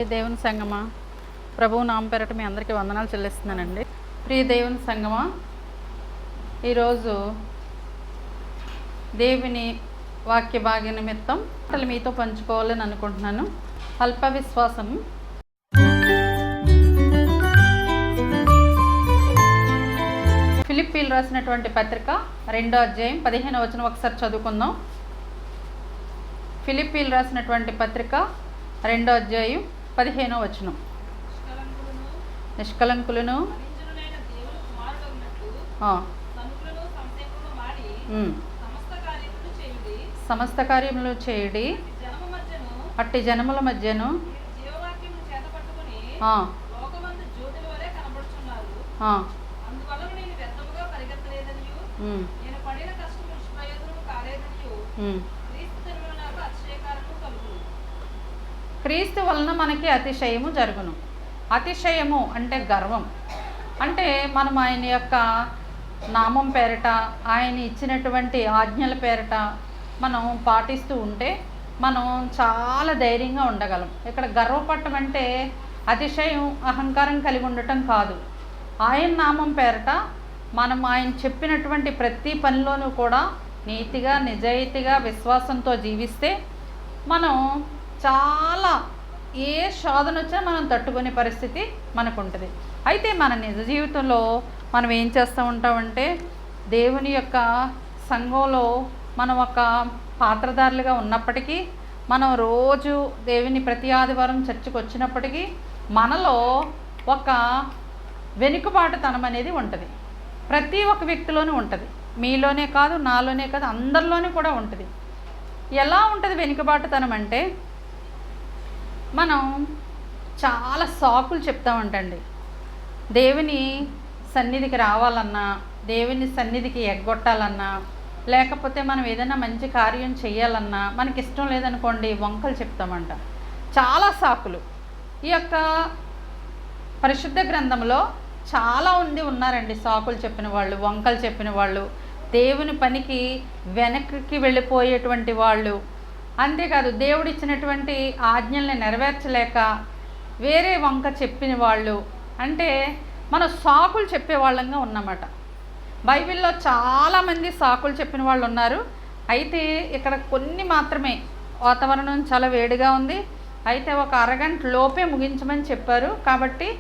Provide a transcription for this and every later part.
దేవుని సంగమా, ప్రభువు నామ పేరట మీ అందరికీ వందనాలు చెల్లిస్తున్నానండి. ప్రియ దేవుని సంగమా, ఈరోజు దేవుని వాక్య భాగ్య నిమిత్తం అసలు మీతో పంచుకోవాలని అనుకుంటున్నాను. అల్ప విశ్వాసం. ఫిలిప్పీలు రాసినటువంటి పత్రిక 2వ అధ్యాయం 15వ వచనం ఒకసారి చదువుకుందాం. ఫిలిప్పీలు రాసినటువంటి పత్రిక 2వ అధ్యాయం 15వ వచనం. నిష్కలంకులను సమస్త కార్యములు చేయుడి, అట్టి జనముల మధ్యను క్రీస్తు వలన మనకి అతిశయము జరుగును. అతిశయము అంటే గర్వం. అంటే మనం ఆయన యొక్క నామం పేరట, ఆయన ఇచ్చినటువంటి ఆజ్ఞల పేరట మనం పాటిస్తూ ఉంటే మనం చాలా ధైర్యంగా ఉండగలం. ఇక్కడ గర్వపడటం అంటే అతిశయం, అహంకారం కలిగి ఉండటం కాదు. ఆయన నామం పేరట మనం ఆయన చెప్పినటువంటి ప్రతి పనిలోనూ కూడా నీతిగా, నిజాయితీగా, విశ్వాసంతో జీవిస్తే మనం చాలా ఏ శోధన వచ్చినా మనం తట్టుకునే పరిస్థితి మనకు ఉంటుంది. అయితే మన నిజ జీవితంలో మనం ఏం చేస్తూ ఉంటామంటే, దేవుని యొక్క సంఘంలో మనం ఒక పాత్రధారులుగా ఉన్నప్పటికీ, మనం రోజు దేవుని ప్రతి ఆదివారం చర్చికి వచ్చినప్పటికీ మనలో ఒక వెనుకబాటుతనం అనేది ఉంటుంది. ప్రతి ఒక్క వ్యక్తిలోనూ ఉంటుంది. మీలోనే కాదు, నాలోనే కాదు, అందరిలోనే కూడా ఉంటుంది. ఎలా ఉంటుంది వెనుకబాటుతనం అంటే, మనం చాలా సాకులు చెప్తామంటండి. దేవుని సన్నిధికి రావాలన్నా, దేవుని సన్నిధికి ఎగ్గొట్టాలన్నా, లేకపోతే మనం ఏదైనా మంచి కార్యం చేయాలన్నా మనకి ఇష్టం లేదనుకోండి, వంకలు చెప్తామంట. చాలా సాకులు. ఈ యొక్క పరిశుద్ధ గ్రంథంలో చాలా మంది ఉన్నారండి సాకులు చెప్పిన వాళ్ళు, వంకలు చెప్పిన వాళ్ళు, దేవుని పనికి వెనక్కి వెళ్ళిపోయేటువంటి వాళ్ళు. అంతేకాదు, దేవుడు ఇచ్చినటువంటి ఆజ్ఞల్ని నెరవేర్చలేక వేరే వంక చెప్పిన వాళ్ళు. అంటే మనం సాకులు చెప్పేవాళ్ళంగా ఉన్నమాట. బైబిల్లో చాలామంది సాకులు చెప్పిన వాళ్ళు ఉన్నారు. అయితే ఇక్కడ కొన్ని మాత్రమే. వాతావరణం చాలా వేడిగా ఉంది. అయితే ఒక అరగంట లోపే ముగించమని చెప్పారు. కాబట్టి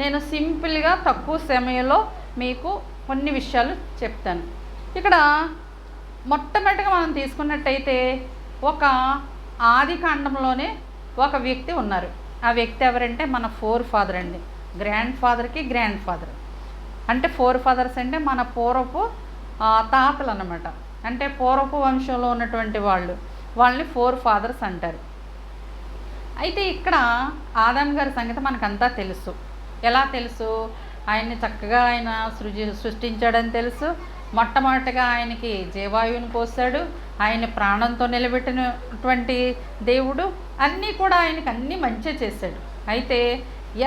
నేను సింపుల్గా తక్కువ సమయంలో మీకు కొన్ని విషయాలు చెప్తాను. ఇక్కడ మొట్టమొదటిగా మనం తీసుకున్నట్టయితే ఒక ఆది కాండంలోనే ఒక వ్యక్తి ఉన్నారు. ఆ వ్యక్తి ఎవరంటే మన ఫోర్ ఫాదర్ అండి. గ్రాండ్ ఫాదర్కి గ్రాండ్ ఫాదర్ అంటే, ఫోర్ ఫాదర్స్ అంటే మన పూర్వపు తాతలు అన్నమాట. అంటే పూర్వపు వంశంలో ఉన్నటువంటి వాళ్ళని ఫోర్ ఫాదర్స్ అంటారు. అయితే ఇక్కడ ఆదాం గారి సంగతి మనకంతా తెలుసు. ఎలా తెలుసు? ఆయన్ని చక్కగా ఆయన సృష్టించాడని తెలుసు. మొట్టమొదటిగా ఆయనకి జీవాయువుని పోసాడు. ఆయన ప్రాణంతో నిలబెట్టినటువంటి దేవుడు అన్నీ కూడా ఆయనకి అన్నీ మంచి చేశాడు. అయితే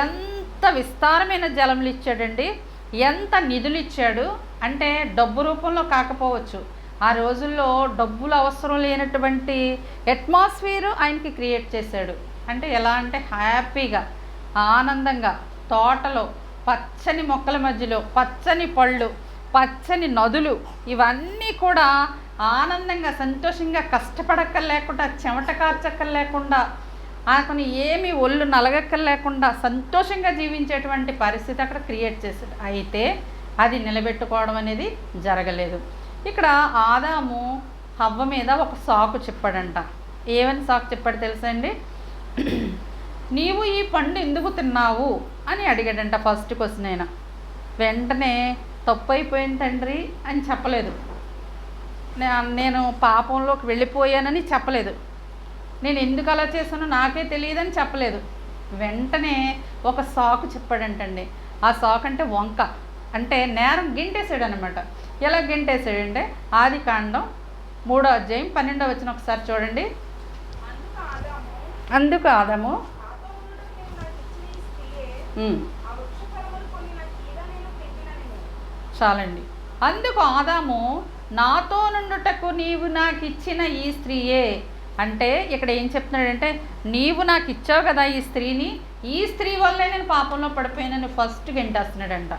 ఎంత విస్తారమైన జలములు ఇచ్చాడండి, ఎంత నిధులు ఇచ్చాడు అంటే, డబ్బు రూపంలో కాకపోవచ్చు, ఆ రోజుల్లో డబ్బులు అవసరం లేనటువంటి అట్మాస్ఫియర్ ఆయనకి క్రియేట్ చేశాడు. అంటే ఎలా అంటే, హ్యాపీగా, ఆనందంగా, తోటలో పచ్చని మొక్కల మధ్యలో పచ్చని పళ్ళు, పచ్చని నదులు, ఇవన్నీ కూడా ఆనందంగా, సంతోషంగా, కష్టపడక్కర్లేకుండా, చెమట కార్చక్కర్లేకుండా, ఆకుని ఏమి ఒళ్ళు నలగక్కర్లేకుండా సంతోషంగా జీవించేటువంటి పరిస్థితి అక్కడ క్రియేట్ చేశాడు. అయితే అది నిలబెట్టుకోవడం అనేది జరగలేదు. ఇక్కడ ఆదాము హవ్వ మీద ఒక సాకు చెప్పాడంట. ఏమని సాకు చెప్పాడు తెలుసా అండి? నీవు ఈ పండు ఎందుకు తిన్నావు అని అడిగాడంట. ఫస్ట్ క్వశ్చన్ అయినా వెంటనే తప్పు అయిపోయింది తండ్రి అని చెప్పలేదు. నేను పాపంలోకి వెళ్ళిపోయానని చెప్పలేదు. నేను ఎందుకు అలా చేశానో నాకే తెలియదని చెప్పలేదు. వెంటనే ఒక సాకు చెప్పాడంటండి. ఆ సాకు అంటే వంక. అంటే నేరం గింటేసాడు అనమాట. ఎలా గింటేసాడంటే, ఆది కాండం 3వ అధ్యాయం 12వ వచనం ఒకసారి చూడండి. అందుకు ఆదాము చాలండి. అందుకు ఆదాము, నాతో నుండుటకు నీవు నాకు ఇచ్చిన ఈ స్త్రీయే అంటే ఇక్కడ ఏం చెప్తున్నాడంటే, నీవు నాకు ఇచ్చావు కదా ఈ స్త్రీని, ఈ స్త్రీ వల్లే నేను పాపంలో పడిపోయానని ఫస్ట్ గెంటేస్తున్నాడంట.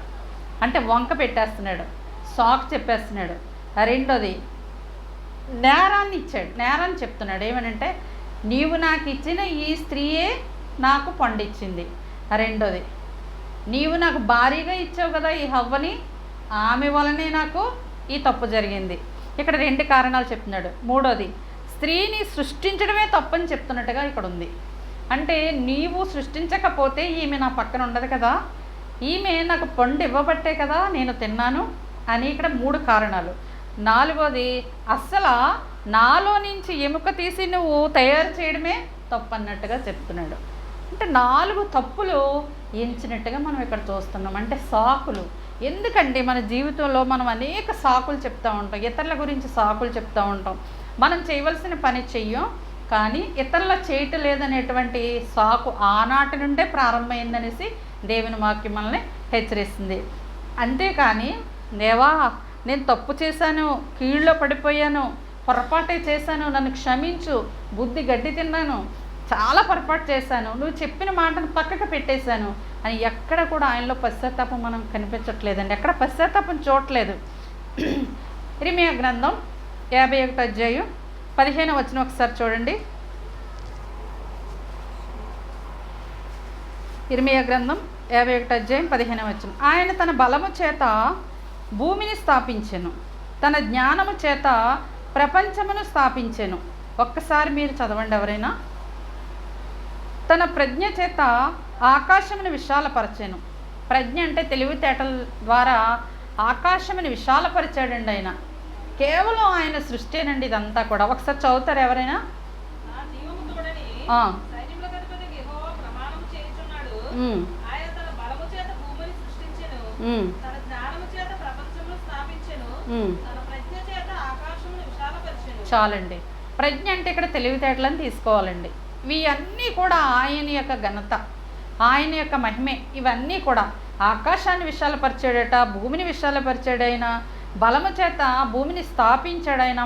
అంటే వంక పెట్టేస్తున్నాడు, సాకు చెప్పేస్తున్నాడు. రెండోది నేరాన్ని ఇచ్చాడు, నేరాన్ని చెప్తున్నాడు. ఏమనంటే, నీవు నాకు ఇచ్చిన ఈ స్త్రీయే నాకు పండిచ్చింది. రెండోది, నీవు నాకు భారీగా ఇచ్చావు కదా ఈ హవ్వని, ఆమె వలనే నాకు ఈ తప్పు జరిగింది. ఇక్కడ 2 కారణాలు చెప్తున్నాడు. మూడోది, స్త్రీని సృష్టించడమే తప్పని చెప్తున్నట్టుగా ఇక్కడ ఉంది. అంటే నీవు సృష్టించకపోతే ఈమె నా పక్కన ఉండదు కదా, ఈమె నాకు పండు ఇవ్వబట్టే కదా నేను తిన్నాను అని ఇక్కడ 3 కారణాలు. నాలుగోది, అస్సలు నాలో నుంచి ఎముక తీసి నువ్వు తయారు చేయడమే తప్పు అన్నట్టుగా చెప్తున్నాడు. అంటే 4 తప్పులు ఎంచినట్టుగా మనం ఇక్కడ చూస్తున్నాం. అంటే సాకులు. ఎందుకంటే మన జీవితంలో మనం అనేక సాకులు చెప్తూ ఉంటాం, ఇతరుల గురించి సాకులు చెప్తూ ఉంటాం. మనం చేయవలసిన పని చెయ్యం, కానీ ఇతరుల చేయటం లేదనేటువంటి సాకు ఆనాటి నుండే ప్రారంభమైందనేసి దేవుని వాక్యం మనల్ని హెచ్చరిస్తుంది. అంతేకాని దేవా నేను తప్పు చేశాను, కీళ్ళలో పడిపోయాను, పొరపాటే చేశాను, నన్ను క్షమించు, బుద్ధి గడ్డి తిన్నాను, చాలా పొరపాటు చేశాను, నువ్వు చెప్పిన మాటను పక్కకు పెట్టేశాను అని ఎక్కడ కూడా ఆయనలో పశ్చాత్తాపం మనం కనిపించట్లేదండి. ఎక్కడ పశ్చాత్తాపం చూడట్లేదు. ఇర్మీయా గ్రంథం 51వ అధ్యాయం 15వ వచనం ఒకసారి చూడండి. ఇర్మీయా గ్రంథం 51వ అధ్యాయం 15వ వచనం. ఆయన తన బలము చేత భూమిని స్థాపించెను, తన జ్ఞానము చేత ప్రపంచమును స్థాపించెను. ఒక్కసారి మీరు చదవండి ఎవరైనా. తన ప్రజ్ఞ చేత ఆకాశమును విశాలపరచెను. ప్రజ్ఞ అంటే తెలివితేటల ద్వారా ఆకాశమును విశాలపరిచాడండి ఆయన. కేవలం ఆయన సృష్టినండి ఇదంతా కూడా. ఒకసారి చదువుతారు ఎవరైనా. చాలండి. ప్రజ్ఞ అంటే ఇక్కడ తెలివితేటలను తీసుకోవాలండి. ఇవన్నీ కూడా ఆయన యొక్క ఘనత, ఆయన యొక్క మహిమే. ఇవన్నీ కూడా ఆకాశాన్ని విశాలపరిచాడట, భూమిని విశాలపరిచాడైనా, బలము చేత భూమిని స్థాపించాడైన.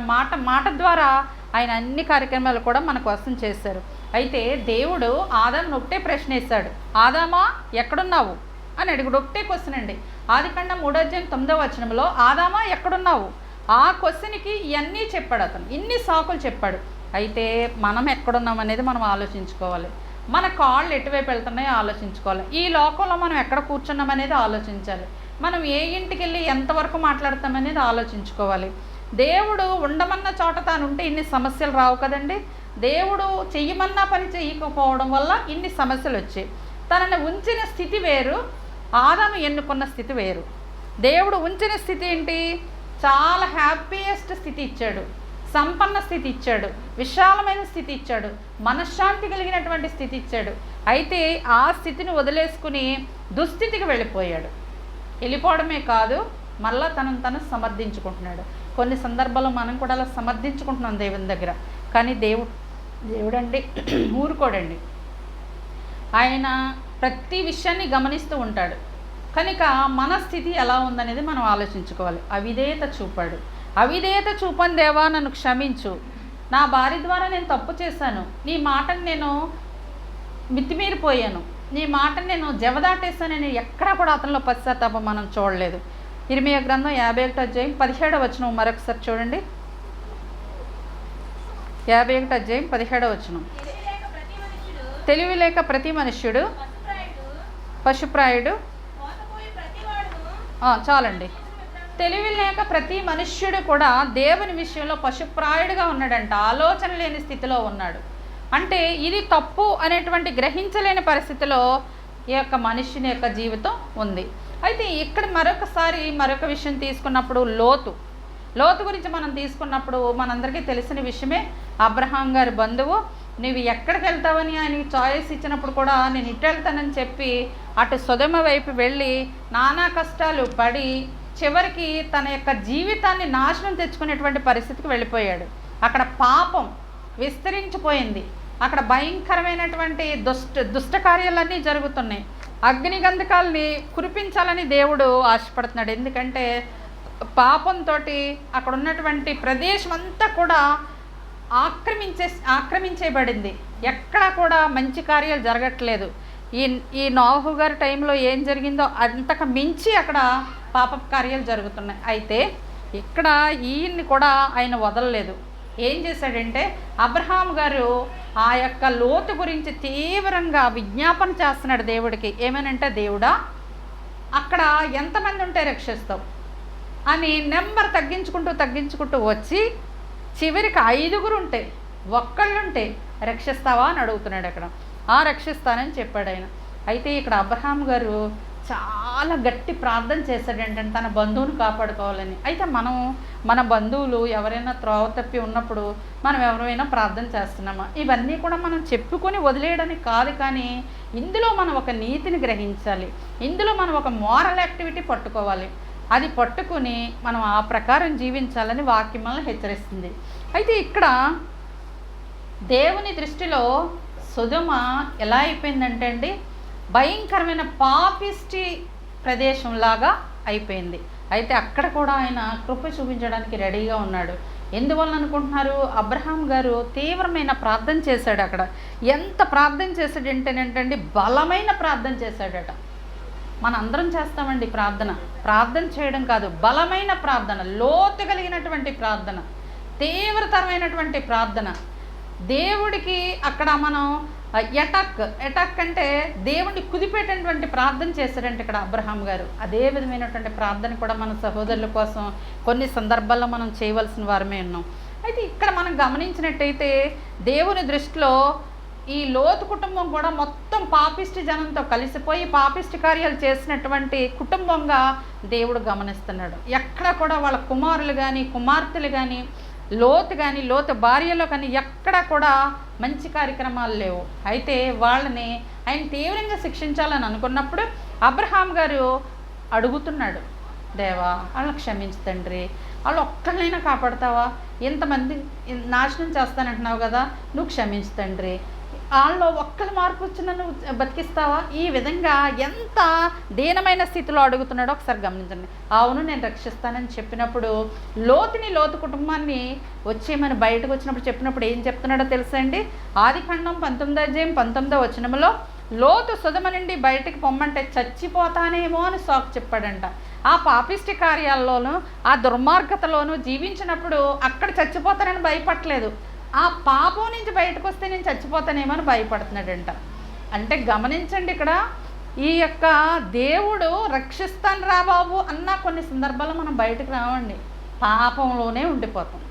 మాట ద్వారా ఆయన అన్ని కార్యక్రమాలు కూడా మన కోసం చేశారు. అయితే దేవుడు ఆదామును ఒకటే ప్రశ్న వేశాడు, ఆదామా ఎక్కడున్నావు అని అడిగాడు. ఒకటే క్వశ్చన్ అండి. ఆదికాండం 3వ అధ్యాయం 9వ వచనంలో ఆదామా ఎక్కడున్నావు, ఆ క్వశ్చన్కి ఇవన్నీ చెప్పాడు అతను, ఇన్ని సాకులు చెప్పాడు. అయితే మనం ఎక్కడున్నాం అనేది మనం ఆలోచించుకోవాలి. మన కాళ్ళు ఎటువైపు వెళ్తున్నాయో ఆలోచించుకోవాలి. ఈ లోకంలో మనం ఎక్కడ కూర్చున్నాం అనేది ఆలోచించాలి. మనం ఏ ఇంటికి వెళ్ళి ఎంతవరకు మాట్లాడతామనేది ఆలోచించుకోవాలి. దేవుడు ఉండమన్న చోట తాను ఉంటే ఇన్ని సమస్యలు రావు కదండి. దేవుడు చెయ్యమన్నా పని చెయ్యకపోవడం వల్ల ఇన్ని సమస్యలు వచ్చాయి. తనని ఉంచిన స్థితి వేరు, ఆదాము ఎన్నుకున్న స్థితి వేరు. దేవుడు ఉంచిన స్థితి ఏంటి? చాలా హ్యాపీయెస్ట్ స్థితి ఇచ్చాడు, సంపన్న స్థితి ఇచ్చాడు, విశాలమైన స్థితి ఇచ్చాడు, మనశ్శాంతి కలిగినటువంటి స్థితి ఇచ్చాడు. అయితే ఆ స్థితిని వదిలేసుకుని దుస్థితికి వెళ్ళిపోయాడు. వెళ్ళిపోవడమే కాదు, మళ్ళా తను సమర్థించుకుంటున్నాడు. కొన్ని సందర్భాల్లో మనం కూడా అలా సమర్థించుకుంటున్నాం దేవుని దగ్గర. కానీ దేవుడండి ఊరుకోడండి. ఆయన ప్రతి విషయాన్ని గమనిస్తూ ఉంటాడు. కనుక మన స్థితి ఎలా ఉందనేది మనం ఆలోచించుకోవాలి. అవిధేయత చూపాడు. అవిధేయత చూపని దేవా నన్ను క్షమించు, నా భార్య ద్వారా నేను తప్పు చేశాను, నీ మాటను నేను మితిమీరిపోయాను, నీ మాటను నేను జవదాటేశానని ఎక్కడా కూడా అతనిలో పశ్చాత్తాపం మనం చూడలేదు. ఇర్మీయా గ్రంథం 51వ అధ్యాయం 17వ వచనం మరొకసారి చూడండి. 51వ అధ్యాయం 17వ వచనం. తెలివి లేక ప్రతి మనుష్యుడు పశుప్రాయుడు. చాలండి. తెలివి లేక ప్రతి మనుష్యుడు కూడా దేవుని విషయంలో పశుప్రాయుడుగా ఉన్నాడంట, ఆలోచన లేని స్థితిలో ఉన్నాడు. అంటే ఇది తప్పు అనేటువంటి గ్రహించలేని పరిస్థితిలో ఈ యొక్క మనుష్యుని యొక్క జీవితం ఉంది. అయితే ఇక్కడ మరొక విషయం తీసుకున్నప్పుడు లోతు గురించి మనం తీసుకున్నప్పుడు మనందరికీ తెలిసిన విషయమే. అబ్రహాం గారి బంధువు, నువ్వు ఎక్కడికి వెళ్తావని ఆయనకి చాయిస్ ఇచ్చినప్పుడు కూడా నేను ఇటు వెళ్తానని చెప్పి అటు సొదొమ వైపు వెళ్ళి నానా కష్టాలు పడి చివరికి తన యొక్క జీవితాన్ని నాశనం తెచ్చుకునేటువంటి పరిస్థితికి వెళ్ళిపోయాడు. అక్కడ పాపం విస్తరించిపోయింది. అక్కడ భయంకరమైనటువంటి దుష్ట కార్యాలన్నీ జరుగుతున్నాయి. అగ్నిగంధకాలని కురిపించాలని దేవుడు ఆశపడుతున్నాడు. ఎందుకంటే పాపంతో అక్కడ ఉన్నటువంటి ప్రదేశం అంతా కూడా ఆక్రమించేబడింది. ఎక్కడా కూడా మంచి కార్యాలు జరగట్లేదు. ఈ ఈ నోహు గారి టైంలో ఏం జరిగిందో అంతకు మించి అక్కడ పాప కార్యాలు జరుగుతున్నాయి. అయితే ఇక్కడ ఈయన్ని కూడా ఆయన వదలలేదు. ఏం చేశాడంటే అబ్రహాం గారు ఆ యొక్క లోతు గురించి తీవ్రంగా విజ్ఞాపన చేస్తున్నాడు దేవుడికి. ఏమనంటే, దేవుడా, అక్కడ ఎంతమంది ఉంటే రక్షిస్తావు అని నెంబర్ తగ్గించుకుంటూ వచ్చి చివరికి 5 ఉంటే, ఒక్కళ్ళుంటే రక్షిస్తావా అని అడుగుతున్నాడు. అక్కడ రక్షిస్తానని చెప్పాడు ఆయన. అయితే ఇక్కడ అబ్రహాం గారు చాలా గట్టి ప్రార్థన చేశాడంటే తన బంధువుని కాపాడుకోవాలని. అయితే మన బంధువులు ఎవరైనా త్రోవ తప్పి ఉన్నప్పుడు మనం ఎవరైనా ప్రార్థన చేస్తున్నామా? ఇవన్నీ కూడా మనం చెప్పుకొని వదిలేయడానికి కాదు, కానీ ఇందులో మనం ఒక నీతిని గ్రహించాలి. ఇందులో మనం ఒక మోరల్ యాక్టివిటీ పట్టుకోవాలి. అది పట్టుకుని మనం ఆ ప్రకారం జీవించాలని వాక్యం మనల్ని హెచ్చరిస్తుంది. అయితే ఇక్కడ దేవుని దృష్టిలో సొదొమ ఎలా అయిపోయిందంటే అండి, భయంకరమైన పాపిష్టి ప్రదేశంలాగా అయిపోయింది. అయితే అక్కడ కూడా ఆయన కృప చూపించడానికి రెడీగా ఉన్నాడు. ఎందువల్ల అనుకుంటున్నారు? అబ్రహాం గారు తీవ్రమైన ప్రార్థన చేశాడు. అక్కడ ఎంత ప్రార్థన చేశాడంటేనంటండి, బలమైన ప్రార్థన చేశాడట. మన అందరం చేస్తామండి ప్రార్థన చేయడం కాదు, బలమైన ప్రార్థన, లోతు కలిగినటువంటి ప్రార్థన, తీవ్రతరమైనటువంటి ప్రార్థన. దేవుడికి అక్కడ మనం ఎటాక్ అంటే దేవుడిని కుదిపేటటువంటి ప్రార్థన చేశారంటే ఇక్కడ అబ్రహాం గారు. అదే విధమైనటువంటి ప్రార్థన కూడా మన సహోదరుల కోసం కొన్ని సందర్భాల్లో మనం చేయవలసిన వారమే ఉన్నాం. అయితే ఇక్కడ మనం గమనించినట్టయితే దేవుని దృష్టిలో ఈ లోతు కుటుంబం కూడా మొత్తం పాపిష్టి జనంతో కలిసిపోయి పాపిష్టి కార్యాలు చేసినటువంటి కుటుంబంగా దేవుడు గమనిస్తున్నాడు. ఎక్కడ కూడా వాళ్ళ కుమారులు కానీ కుమార్తెలు కానీ లోతు భార్యలో కానీ ఎక్కడ కూడా మంచి కార్యక్రమాలు లేవు. అయితే వాళ్ళని ఆయన తీవ్రంగా శిక్షించాలని అనుకున్నప్పుడు అబ్రహాం గారు అడుగుతున్నాడు, దేవా, వాళ్ళని క్షమించు తండ్రి, వాళ్ళు ఒక్కళ్ళైనా కాపాడతావా? ఇంతమంది నాశనం చేస్తానంటున్నావు కదా, నువ్వు క్షమించు తండ్రి, వాళ్ళలో ఒక్కరు మార్పు వచ్చి నన్ను బతికిస్తావా? ఈ విధంగా ఎంత దీనమైన స్థితిలో అడుగుతున్నాడో ఒకసారి గమనించండి. అవును, నేను రక్షిస్తానని చెప్పినప్పుడు లోతు కుటుంబాన్ని వచ్చేమని బయటకు వచ్చినప్పుడు చెప్పినప్పుడు ఏం చెప్తున్నాడో తెలుసా అండి? ఆదికాండం 19:19 లోతు సొదొమ నుండి బయటికి పొమ్మంటే చచ్చిపోతానేమో అని సాకు చెప్పాడంట. ఆ పాపిష్టి కార్యాల్లోనూ ఆ దుర్మార్గతలోనూ జీవించినప్పుడు అక్కడ చచ్చిపోతానని భయపడలేదు, ఆ పాపం నుంచి బయటకు వస్తే నేను చచ్చిపోతానేమని భయపడుతున్నాడంట. అంటే గమనించండి, ఇక్కడ ఈ యొక్క దేవుడు రక్షిస్తాను రా బాబు అన్న కొన్ని సందర్భాల్లో మనం బయటకు రావండి, పాపంలోనే ఉండిపోతాం,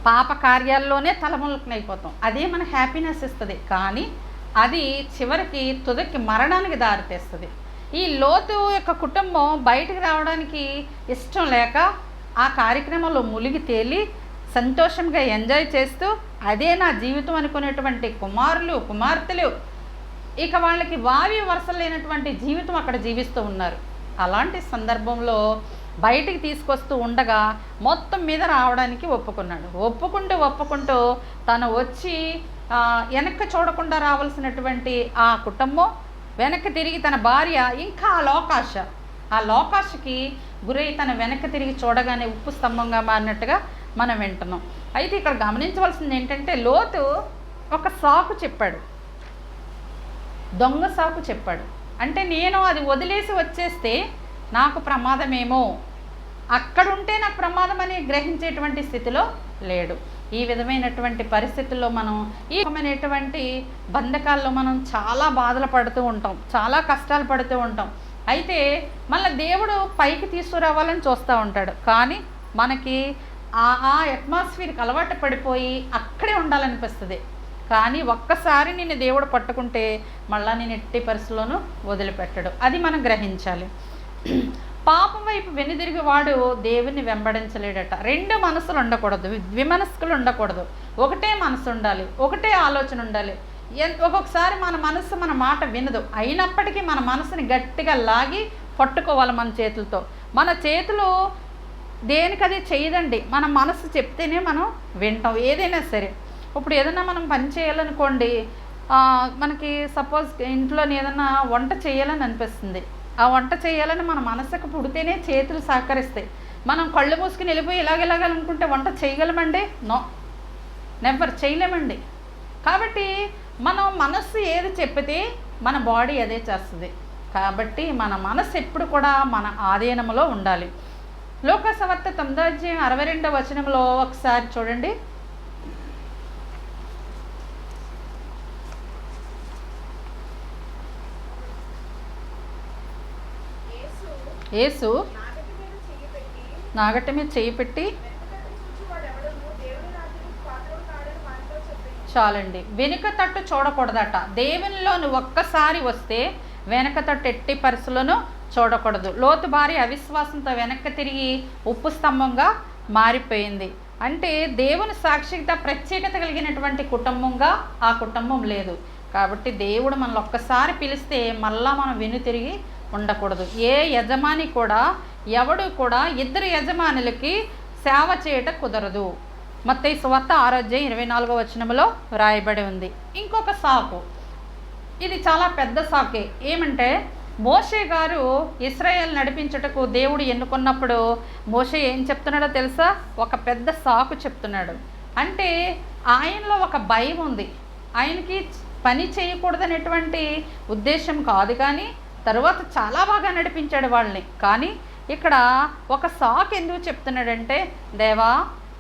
పాప కార్యాల్లోనే తలములకనైపోతాం. అదే మన హ్యాపీనెస్ ఇస్తుంది, కానీ అది చివరికి తుదకి మరణానికి దారితీస్తుంది. ఈ లోతు యొక్క కుటుంబం బయటకు రావడానికి ఇష్టం లేక ఆ కార్యక్రమంలో మునిగి తేలి సంతోషంగా ఎంజాయ్ చేస్తూ అదే నా జీవితం అనుకునేటువంటి కుమారులు కుమార్తెలు ఇక వాళ్ళకి వారి వరుస లేనటువంటి జీవితం అక్కడ జీవిస్తూ ఉన్నారు. అలాంటి సందర్భంలో బయటికి తీసుకొస్తూ ఉండగా మొత్తం మీద రావడానికి ఒప్పుకున్నాడు. ఒప్పుకుంటూ తను వచ్చి వెనక్కి చూడకుండా రావాల్సినటువంటి ఆ కుటుంబం వెనక్కి తిరిగి తన భార్య ఇంకా ఆ లోకాశకి గురై తన వెనక్కి తిరిగి చూడగానే ఉప్పు స్తంభంగా మారినట్టుగా మనం వింటున్నాం. అయితే ఇక్కడ గమనించవలసింది ఏంటంటే, లోతు ఒక సాకు చెప్పాడు, దొంగ సాకు చెప్పాడు. అంటే నేను అది వదిలేసి వచ్చేస్తే నాకు ప్రమాదమేమో, అక్కడుంటే నాకు ప్రమాదం అని గ్రహించేటువంటి స్థితిలో లేడు. ఈ విధమైనటువంటి పరిస్థితుల్లో మనం ఈ రకమైనటువంటి బంధకాల్లో మనం చాలా బాధలు పడుతూ ఉంటాం, చాలా కష్టాలు పడుతూ ఉంటాం. అయితే మళ్ళీ దేవుడు పైకి తీసుకురావాలని చూస్తూ ఉంటాడు, కానీ మనకి ఆ అట్మాస్ఫియర్కి అలవాటు పడిపోయి అక్కడే ఉండాలనిపిస్తుంది. కానీ ఒక్కసారి నిన్ను దేవుడు పట్టుకుంటే మళ్ళీ నేను ఎట్టి పరిస్థితుల్లోనూ వదిలిపెట్టడు. అది మనం గ్రహించాలి. పాపం వైపు వెనుదిరిగి వాడు దేవుని వెంబడించలేడట. రెండు మనసులు ఉండకూడదు, ద్విమనస్కులు ఉండకూడదు, ఒకటే మనసు ఉండాలి, ఒకటే ఆలోచన ఉండాలి. ఒక్కొక్కసారి మన మనసు మన మాట వినదు, అయినప్పటికీ మన మనసుని గట్టిగా లాగి పట్టుకోవాలి మన చేతులతో. మన చేతులు దేనికది చేయదండి, మన మనసు చెప్తేనే మనం వింటాం ఏదైనా సరే. ఇప్పుడు ఏదైనా మనం పని చేయాలనుకోండి, మనకి సపోజ్ ఇంట్లోని ఏదైనా వంట చేయాలని అనిపిస్తుంది, ఆ వంట చేయాలని మన మనసుకు పుడితేనే చేతులు సహకరిస్తాయి. మనం కళ్ళు మూసుకుని వెళ్ళిపోయి ఇలాగెలాగనుకుంటే వంట చేయగలమండి? నో, నెవర్ చేయలేమండి. కాబట్టి మనం మనస్సు ఏది చెప్పితే మన బాడీ అదే చేస్తుంది. కాబట్టి మన మనసు ఎప్పుడు కూడా మన ఆధీనంలో ఉండాలి. లోకసువార్త 9:62 ఒకసారి చూడండి. యేసు నాగటి మీద చేయి పెట్టి చాలండి. వెనుక తట్టు చూడకూడదట. దేవునిలో నువ్వు ఒక్కసారి వస్తే వెనక తట్టు ఎట్టి పరిస్థితులను చూడకూడదు. లోతు భార్య అవిశ్వాసంతో వెనక్కి తిరిగి ఉప్పు స్తంభంగా మారిపోయింది. అంటే దేవుని సాక్షిగా ప్రత్యేకత కలిగినటువంటి కుటుంబంగా ఆ కుటుంబం లేదు. కాబట్టి దేవుడు మనల్ని ఒక్కసారి పిలిస్తే మళ్ళా మనం వెనుతిరిగి ఉండకూడదు. ఏ యజమాని కూడా ఎవడు కూడా ఇద్దరు యజమానులకి సేవ చేయట కుదరదు. మత్తయి సువార్త 6:24 వ్రాయబడి ఉంది. ఇంకొక సాకు, ఇది చాలా పెద్ద సాకే. ఏమంటే మోషే గారు ఇశ్రాయేల్ నడిపించుటకు దేవుడు ఎన్నుకున్నప్పుడు మోషే ఏం చెప్తున్నాడో తెలుసా? ఒక పెద్ద సాకు చెప్తున్నాడు. అంటే ఆయనలో ఒక భయం ఉంది. ఆయనకి పని చేయకూడదనేటువంటి ఉద్దేశం కాదు, కానీ తర్వాత చాలా బాగా నడిపించాడు వాళ్ళని. కానీ ఇక్కడ ఒక సాకు ఎందుకు చెప్తున్నాడంటే, దేవా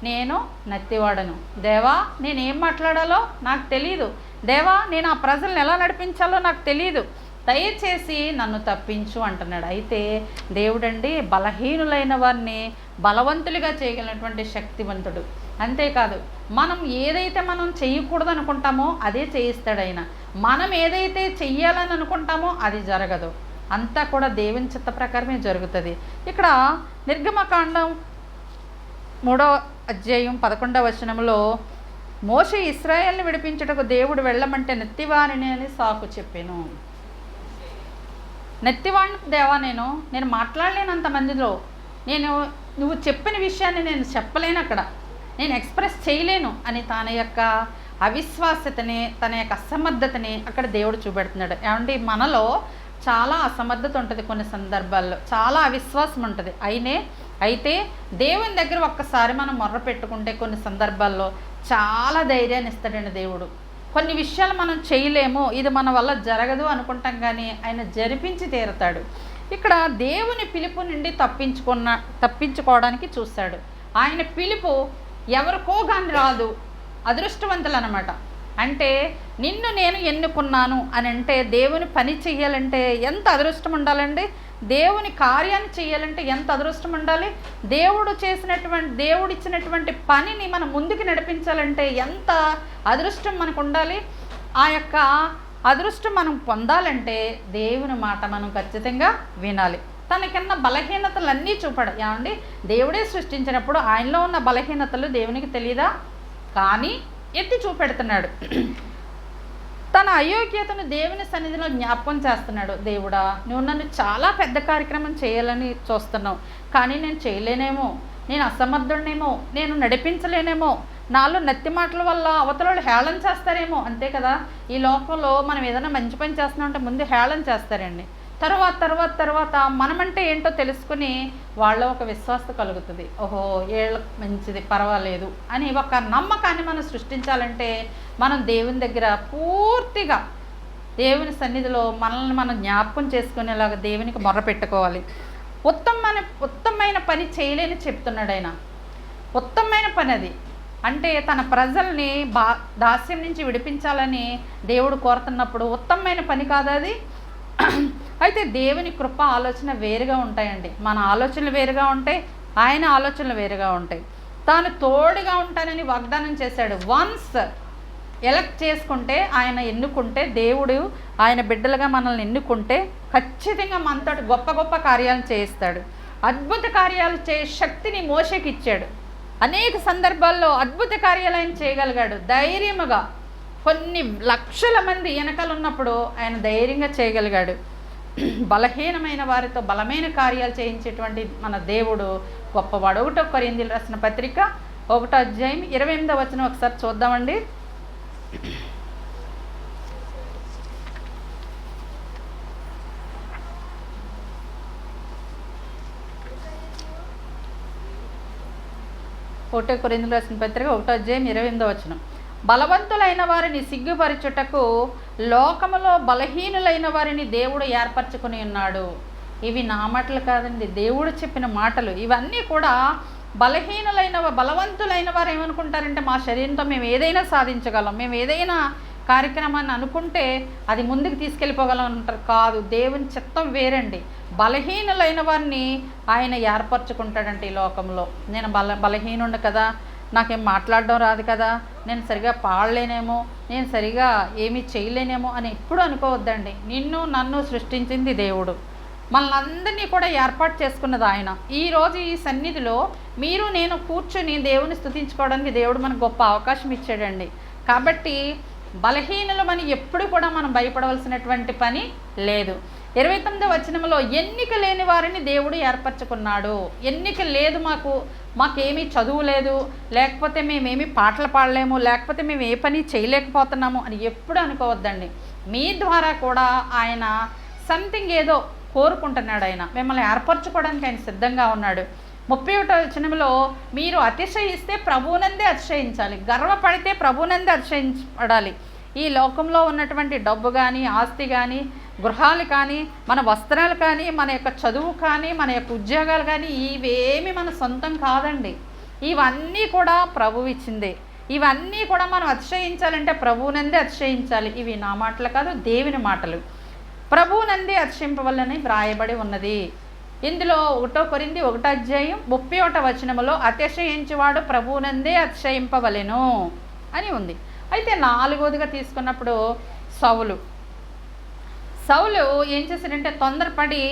నేను నత్తివాడను, దేవా నేనేం మాట్లాడాలో నాకు తెలియదు, దేవా నేను ఆ ప్రజలను ఎలా నడిపించాలో నాకు తెలియదు, దయచేసి నన్ను తప్పించు అంటున్నాడు. అయితే దేవుడండి బలహీనులైన వారిని బలవంతులుగా చేయగలిగినటువంటి శక్తివంతుడు. అంతేకాదు మనం ఏదైతే మనం చేయకూడదు అనుకుంటామో అదే చేయిస్తాడు ఆయన. మనం ఏదైతే చెయ్యాలని అనుకుంటామో అది జరగదు. అంతా కూడా దేవుని చిత్త ప్రకారమే జరుగుతుంది. ఇక్కడ నిర్గమకాండం 3:11 మోషే ఇశ్రాయేల్ని విడిపించుటకు దేవుడు వెళ్ళమంటే నెత్తివారిని అని సాకు చెప్పాను. నెత్తివాడిని దేవా నేను మాట్లాడలేను అంతమందిలో, నువ్వు చెప్పిన విషయాన్ని నేను చెప్పలేను, అక్కడ నేను ఎక్స్ప్రెస్ చేయలేను అని తన యొక్క అవిశ్వాసతని, తన యొక్క అసమర్థతని అక్కడ దేవుడు చూపెడుతున్నాడు. ఏమంటే మనలో చాలా అసమర్థత ఉంటుంది, కొన్ని సందర్భాల్లో చాలా అవిశ్వాసం ఉంటుంది. అయితే దేవుని దగ్గర ఒక్కసారి మనం మొర్ర పెట్టుకుంటే కొన్ని సందర్భాల్లో చాలా ధైర్యాన్ని ఇస్తాడండి దేవుడు. కొన్ని విషయాలు మనం చేయలేము, ఇది మన వల్ల జరగదు అనుకుంటాం, కానీ ఆయన జరిపించి తీరుతాడు. ఇక్కడ దేవుని పిలుపు నుండి తప్పించుకోవడానికి చూస్తాడు. ఆయన పిలుపు ఎవరికో కానీ రాదు, అదృష్టవంతులు అన్నమాట. అంటే నిన్ను నేను ఎన్నుకున్నాను అని అంటే దేవుని పని చెయ్యాలంటే ఎంత అదృష్టం ఉండాలండి, దేవుని కార్యాన్ని చేయాలంటే ఎంత అదృష్టం ఉండాలి, దేవుడిచ్చినటువంటి పనిని మనం ముందుకు నడిపించాలంటే ఎంత అదృష్టం మనకు ఉండాలి. ఆ యొక్క అదృష్టం మనం పొందాలంటే దేవుని మాట మనం ఖచ్చితంగా వినాలి. తనకన్నా బలహీనతలన్నీ చూపడు. ఏమండి దేవుడే సృష్టించినప్పుడు ఆయనలో ఉన్న బలహీనతలు దేవునికి తెలియదా? కానీ ఎత్తి చూపెడుతున్నాడు. తన అయోగ్యతను దేవుని సన్నిధిలో జ్ఞాపకం చేస్తున్నాడు. దేవుడా నువ్వు నన్ను చాలా పెద్ద కార్యక్రమం చేయాలని చూస్తున్నావు, కానీ నేను చేయలేనేమో, నేను అసమర్థుడినేమో, నేను నడిపించలేనేమో, నాలో నత్తి మాటల వల్ల అవతల హేళన చేస్తారేమో. అంతే కదా, ఈ లోకంలో మనం ఏదైనా మంచి పని చేస్తున్నామంటే ముందు హేళన చేస్తారండి. తర్వాత మనమంటే ఏంటో తెలుసుకుని వాళ్ళ ఒక విశ్వాసత కలుగుతుంది. ఓహో ఏళ్ళ మంచిది పర్వాలేదు అని ఒక నమ్మకాన్ని మనం సృష్టించాలంటే మనం దేవుని దగ్గర పూర్తిగా దేవుని సన్నిధిలో మనల్ని మనం జ్ఞాపకం చేసుకునేలాగా దేవునికి మొర్ర పెట్టుకోవాలి. ఉత్తమమైన పని చేయలేని చెప్తున్నాడు ఆయన. ఉత్తమమైన పని అది. అంటే తన ప్రజల్ని దాస్యం నుంచి విడిపించాలని దేవుడు కోరుతున్నప్పుడు ఉత్తమమైన పని కాదు అది. అయితే దేవుని కృప ఆలోచన వేరుగా ఉంటాయండి. మన ఆలోచనలు వేరుగా ఉంటాయి, ఆయన ఆలోచనలు వేరుగా ఉంటాయి. తాను తోడుగా ఉంటానని వాగ్దానం చేశాడు. వన్స్ ఎలక్ట్ చేసుకుంటే, ఆయన ఎన్నుకుంటే, దేవుడు ఆయన బిడ్డలుగా మనల్ని ఎన్నుకుంటే ఖచ్చితంగా మనతో గొప్ప కార్యాలను చేయిస్తాడు. అద్భుత కార్యాలు శక్తిని మోషేకి ఇచ్చాడు. అనేక సందర్భాల్లో అద్భుత కార్యాలు ఆయన చేయగలిగాడు. ధైర్యముగా కొన్ని లక్షల మంది వెనకాల ఉన్నప్పుడు ఆయన ధైర్యంగా చేయగలిగాడు. బలహీనమైన వారితో బలమైన కార్యాలు చేయించేటువంటి మన దేవుడు గొప్పవాడు. 1 కొరింథీయులకు రాసిన పత్రిక 1:28 ఒకసారి చూద్దామండి. కొరింథీయులకు రాసిన పత్రిక 1:28 బలవంతులైన వారిని సిగ్గుపరచుటకు లోకములో బలహీనులైన వారిని దేవుడు ఏర్పరచుకుని ఉన్నాడు. ఇవి నా మాటలు కాదండి, దేవుడు చెప్పిన మాటలు. ఇవన్నీ కూడా బలవంతులైన వారు ఏమనుకుంటారంటే మా శరీరంతో మేము ఏదైనా సాధించగలం, మేము ఏదైనా కార్యక్రమాన్ని అనుకుంటే అది ముందుకు తీసుకెళ్ళిపోగలం అంటారు. కాదు, దేవుని చిత్తం వేరండి. బలహీనులైన వారిని ఆయన ఏర్పరచుకుంటాడంటే ఈ లోకంలో. నేను బలహీనుండు కదా, నాకేం మాట్లాడడం రాదు కదా, నేను సరిగా పాడలేనేమో, నేను సరిగా ఏమీ చేయలేనేమో అని ఎప్పుడు అనుకోవద్దండి. నిన్ను నన్ను సృష్టించింది దేవుడు, మనల్ని అందరినీ కూడా ఏర్పాటు చేసుకున్నది ఆయన. ఈరోజు ఈ సన్నిధిలో మీరు నేను కూర్చొని దేవుని స్తుతించుకోవడానికి దేవుడు మనకు గొప్ప అవకాశం ఇచ్చాడండి. కాబట్టి బలహీనులమని ఎప్పుడు కూడా మనం భయపడవలసినటువంటి పని లేదు. 29వ వచనంలో ఎన్నిక లేని వారిని దేవుడు ఏర్పరచుకున్నాడు. ఎన్నిక లేదు, మాకేమీ చదువు లేదు, లేకపోతే మేమేమి పాటలు పాడలేము, లేకపోతే మేము ఏ పని చేయలేకపోతున్నాము అని ఎప్పుడు అనుకోవద్దండి. మీ ద్వారా కూడా ఆయన సంథింగ్ ఏదో కోరుకుంటున్నాడు. ఆయన మిమ్మల్ని ఏర్పరచుకోవడానికి ఆయన సిద్ధంగా ఉన్నాడు. 31వ వచనంలో మీరు అతిశయిస్తే ప్రభువునందే అతిశయించాలి, గర్వపడితే ప్రభువునందే అతిశయించబడాలి. ఈ లోకంలో ఉన్నటువంటి డబ్బు కానీ, ఆస్తి కానీ, గృహాలు కానీ, మన వస్త్రాలు కానీ, మన యొక్క చదువు కానీ, మన యొక్క ఉద్యోగాలు కానీ ఇవేమి మన సొంతం కాదండి. ఇవన్నీ కూడా ప్రభువు ఇచ్చిందే. ఇవన్నీ కూడా మనం అతిశయించాలంటే ప్రభువునందే అతిశయించాలి. ఇవి నా మాటలు కాదు, దేవుని మాటలు. ప్రభువునందే అతిశయింపవలని వ్రాయబడి ఉన్నది. ఇందులో 1 కొరింథీ 1:31 వచనములో అతిశయించువాడు ప్రభువునందే అతిశయింపవలెను అని ఉంది. అయితే 4వదిగా తీసుకున్నప్పుడు సౌలు ఏం చేశాడంటే తొందరపడి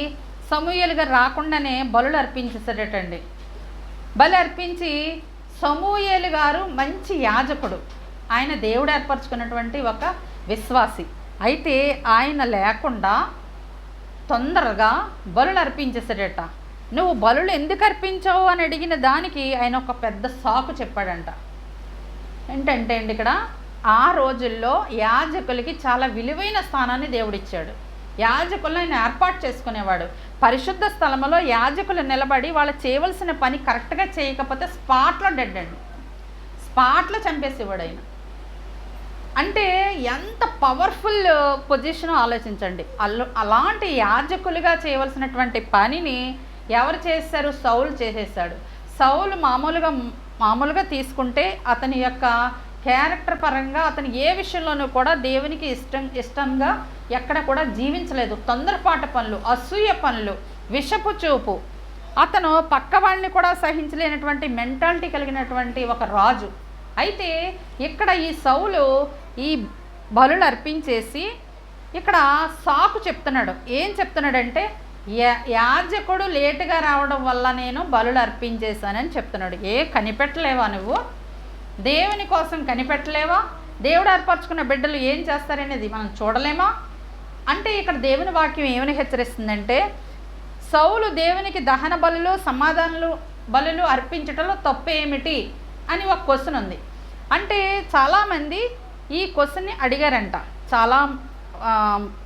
సమూయేలు గారు రాకుండానే బలులు అర్పించేశాడటండి. బలి అర్పించి సమూయేలు గారు మంచి యాజకుడు, ఆయన దేవుడు ఏర్పరచుకున్నటువంటి ఒక విశ్వాసి. అయితే ఆయన లేకుండా తొందరగా బలులు అర్పించేశాడట. నువ్వు బలులు ఎందుకు అర్పించావు అని అడిగిన దానికి ఆయన ఒక పెద్ద సాకు చెప్పాడంట. ఏంటంటే అండి, ఇక్కడ ఆ రోజుల్లో యాజకులకి చాలా విలువైన స్థానాన్ని దేవుడిచ్చాడు. యాజకులను ఆయన ఏర్పాటు చేసుకునేవాడు. పరిశుద్ధ స్థలంలో యాజకులు నిలబడి వాళ్ళు చేయవలసిన పని కరెక్ట్గా చేయకపోతే స్పాట్లో డెడ్ అండి, స్పాట్లో చంపేసేవాడు ఆయన. అంటే ఎంత పవర్ఫుల్ పొజిషన్ ఆలోచించండి. అలాంటి యాజకులుగా చేయవలసినటువంటి పనిని ఎవరు చేశారు? సౌలు చేసేసాడు. సౌలు మామూలుగా తీసుకుంటే అతని యొక్క క్యారెక్టర్ పరంగా అతను ఏ విషయంలోనూ కూడా దేవునికి ఇష్టంగా ఎక్కడ కూడా జీవించలేదు. తొందరపాటు పనులు, అసూయ పనులు, విషపు చూపు, అతను పక్కవాడిని కూడా సహించలేనటువంటి మెంటాలిటీ కలిగినటువంటి ఒక రాజు. అయితే ఇక్కడ ఈ సౌలు ఈ బలులు అర్పించేసి ఇక్కడ సాకు చెప్తున్నాడు. ఏం చెప్తున్నాడంటే యాజకుడు లేటుగా రావడం వల్ల నేను బలులు అర్పించేశానని చెప్తున్నాడు. కనిపెట్టలేవా నువ్వు? దేవుని కోసం కనిపెట్టలేవా? దేవుడు ఏర్పరచుకున్న బిడ్డలు ఏం చేస్తారనేది మనం చూడలేమా? అంటే ఇక్కడ దేవుని వాక్యం ఏమని హెచ్చరిస్తుందంటే సౌలు దేవునికి దహన బలులు, సమాధానాలు బలులు అర్పించటంలో తప్పేమిటి అని ఒక క్వశ్చన్ ఉంది. అంటే చాలామంది ఈ క్వశ్చన్ని అడిగారంట, చాలా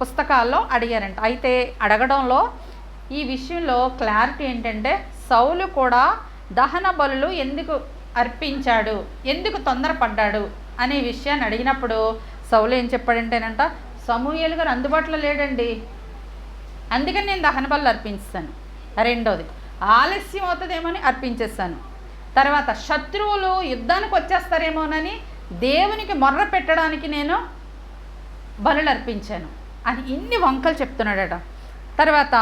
పుస్తకాల్లో అడిగారంట. అయితే అడగడంలో ఈ విషయంలో క్లారిటీ ఏంటంటే సౌలు కూడా దహన బలులు ఎందుకు అర్పించాడు, ఎందుకు తొందరపడ్డాడు అనే విషయాన్ని అడిగినప్పుడు సౌలు ఏం చెప్పాడంటేనంట, సమూయేలు గారు అందుబాటులో లేడండి, అందుకని నేను దహన బలులు అర్పించాను. రెండోది ఆలస్యం అవుతుందేమని అర్పించేస్తాను. తర్వాత శత్రువులు యుద్ధానికి వచ్చేస్తారేమోనని దేవునికి మొర్ర పెట్టడానికి నేను బలులు అర్పించాను అని ఇన్ని వంకలు చెప్తున్నాడట. తర్వాత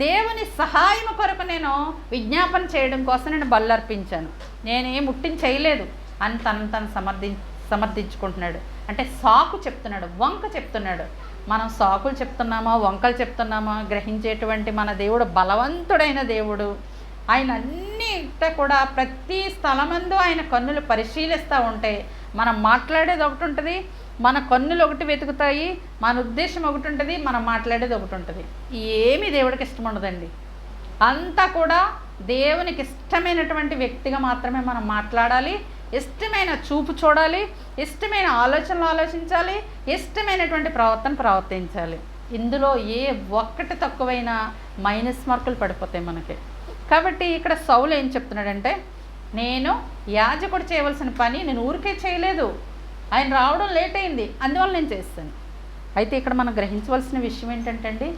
దేవుని సహాయం కొరకు నేను విజ్ఞాపన చేయడం కోసం నేను బలులు అర్పించాను, నేనేం ముట్టిని చేయలేదు అని తను సమర్థించుకుంటున్నాడు. అంటే సాకు చెప్తున్నాడు, వంక చెప్తున్నాడు. మనం సాకులు చెప్తున్నామా, వంకలు చెప్తున్నామా గ్రహించేటువంటి మన దేవుడు బలవంతుడైన దేవుడు. ఆయన అన్నిట కూడా ప్రతి స్థలమందు ఆయన కన్నులు పరిశీలిస్తూ ఉంటే మనం మాట్లాడేది ఒకటి ఉంటుంది, మన కన్నులు ఒకటి వెతుకుతాయి, మన ఉద్దేశం ఒకటి ఉంటుంది, మనం మాట్లాడేది ఒకటి ఉంటుంది. ఏమీ దేవుడికి ఇష్టం ఉండదండి. అంతా కూడా దేవునికి ఇష్టమైనటువంటి వ్యక్తిగా మాత్రమే మనం మాట్లాడాలి, ఇష్టమైన చూపు చూడాలి, ఇష్టమైన ఆలోచనలు ఆలోచించాలి, ఇష్టమైనటువంటి ప్రవర్తించాలి. ఇందులో ఏ ఒక్కటి తక్కువైనా మైనస్ మార్కులు పడిపోతాయి మనకి. కాబట్టి ఇక్కడ సౌలు ఏం చెప్తున్నాడంటే నేను యాజకుడు చేయవలసిన పని నేను ఊరికే చేయలేదు, ఆయన రావడం లేట్ అయింది, అందువల్ల నేను చేస్తాను. అయితే ఇక్కడ మనం గ్రహించవలసిన విషయం ఏంటంటే అండి,